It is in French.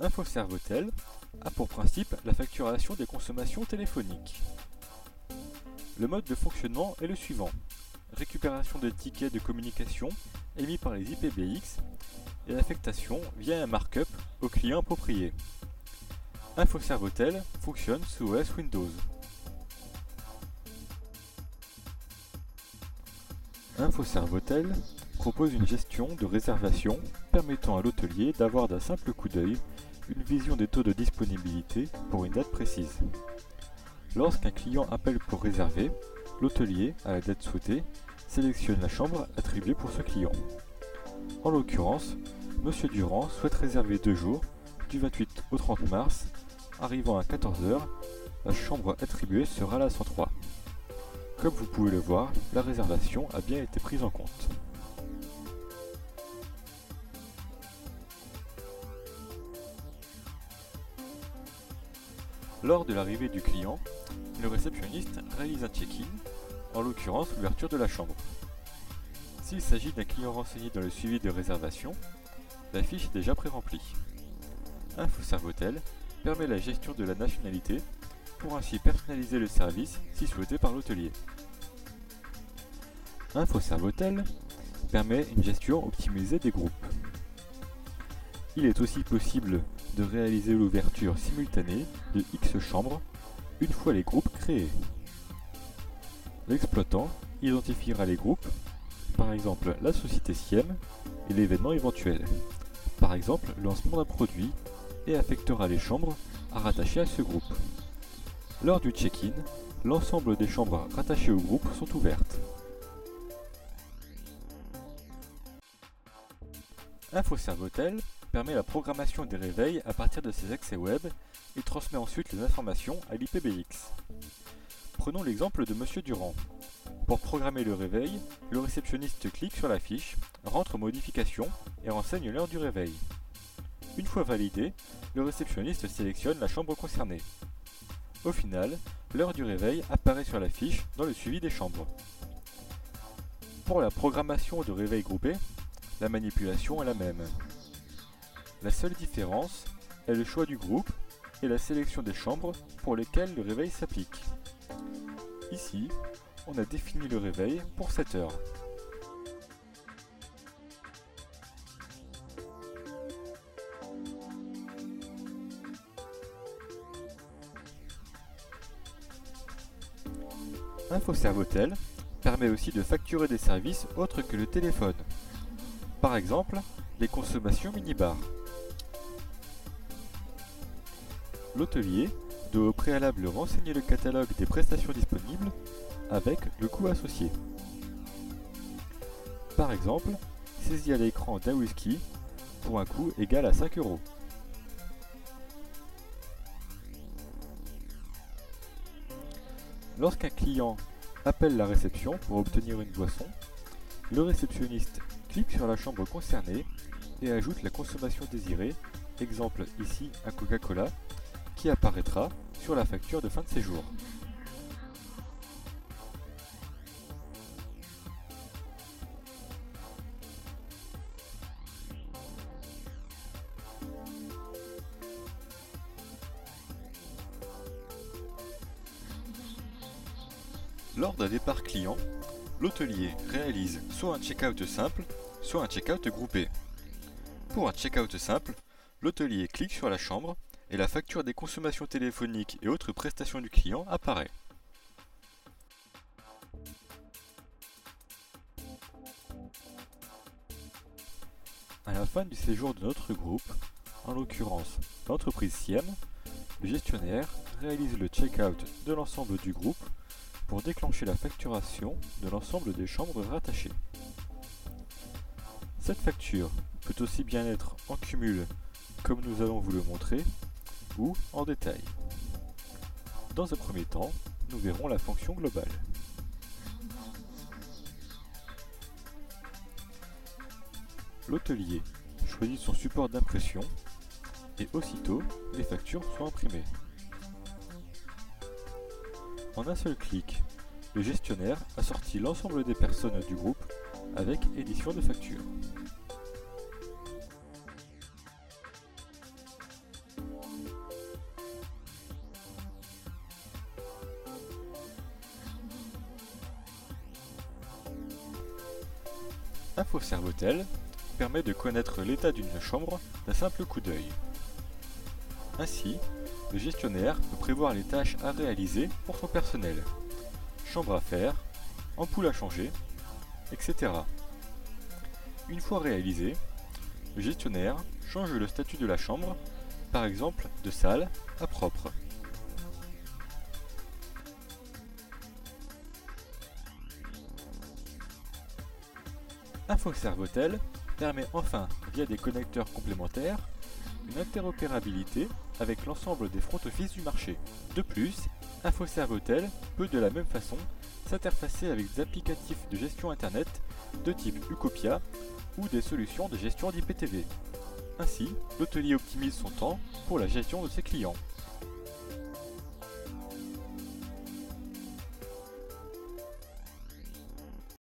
InfoServe-Hôtel a pour principe la facturation des consommations téléphoniques. Le mode de fonctionnement est le suivant. Récupération des tickets de communication émis par les IPBX et affectation via un markup au client approprié. InfoServe-Hôtel fonctionne sous OS Windows. InfoServe-Hôtel propose une gestion de réservation permettant à l'hôtelier d'avoir d'un simple coup d'œil une vision des taux de disponibilité pour une date précise. Lorsqu'un client appelle pour réserver, l'hôtelier, à la date souhaitée, sélectionne la chambre attribuée pour ce client. En l'occurrence, Monsieur Durand souhaite réserver 2 jours, du 28 au 30 mars. Arrivant à 14 h, la chambre attribuée sera la 103. Comme vous pouvez le voir, la réservation a bien été prise en compte. Lors de l'arrivée du client, le réceptionniste réalise un check-in, en l'occurrence l'ouverture de la chambre. S'il s'agit d'un client renseigné dans le suivi de réservation, la fiche est déjà pré-remplie. InfoServe-Hôtel permet la gestion de la nationalité pour ainsi personnaliser le service si souhaité par l'hôtelier. InfoServe-Hôtel permet une gestion optimisée des groupes. Il est aussi possible de réaliser l'ouverture simultanée de X chambres une fois les groupes créés. L'exploitant identifiera les groupes, par exemple la société SIEM et l'événement éventuel, par exemple le lancement d'un produit, et affectera les chambres à rattacher à ce groupe. Lors du check-in, l'ensemble des chambres rattachées au groupe sont ouvertes. InfoServe-Hôtel permet la programmation des réveils à partir de ses accès web et transmet ensuite les informations à l'IPBX. Prenons l'exemple de Monsieur Durand. Pour programmer le réveil, le réceptionniste clique sur la fiche, rentre modification et renseigne l'heure du réveil. Une fois validé, le réceptionniste sélectionne la chambre concernée. Au final, l'heure du réveil apparaît sur la fiche dans le suivi des chambres. Pour la programmation de réveil groupé, la manipulation est la même. La seule différence est le choix du groupe et la sélection des chambres pour lesquelles le réveil s'applique. Ici, on a défini le réveil pour 7 heures. InfoServe-Hôtel permet aussi de facturer des services autres que le téléphone. Par exemple, les consommations minibar. L'hôtelier doit au préalable renseigner le catalogue des prestations disponibles avec le coût associé. Par exemple, saisie à l'écran d'un whisky pour un coût égal à 5 €. Lorsqu'un client appelle la réception pour obtenir une boisson, le réceptionniste clique sur la chambre concernée et ajoute la consommation désirée, exemple ici un Coca-Cola, qui apparaîtra sur la facture de fin de séjour. Lors d'un départ client, l'hôtelier réalise soit un check-out simple, soit un check-out groupé. Pour un check-out simple, l'hôtelier clique sur la chambre et la facture des consommations téléphoniques et autres prestations du client apparaît. À la fin du séjour de notre groupe, en l'occurrence l'entreprise SIEM, le gestionnaire réalise le check-out de l'ensemble du groupe pour déclencher la facturation de l'ensemble des chambres rattachées. Cette facture peut aussi bien être en cumul, comme nous allons vous le montrer, ou en détail. Dans un premier temps, nous verrons la fonction globale. L'hôtelier choisit son support d'impression et aussitôt les factures sont imprimées. En un seul clic, le gestionnaire assortit l'ensemble des personnes du groupe avec édition de facture. InfoServotel permet de connaître l'état d'une chambre d'un simple coup d'œil. Ainsi, le gestionnaire peut prévoir les tâches à réaliser pour son personnel, chambre à faire, ampoule à changer, etc. Une fois réalisé, le gestionnaire change le statut de la chambre, par exemple de sale à propre. InfoServotel permet enfin, via des connecteurs complémentaires, une interopérabilité avec l'ensemble des front office du marché. De plus, InfoServotel peut de la même façon s'interfacer avec des applicatifs de gestion internet de type Ucopia ou des solutions de gestion d'IPTV. Ainsi, l'hôtelier optimise son temps pour la gestion de ses clients.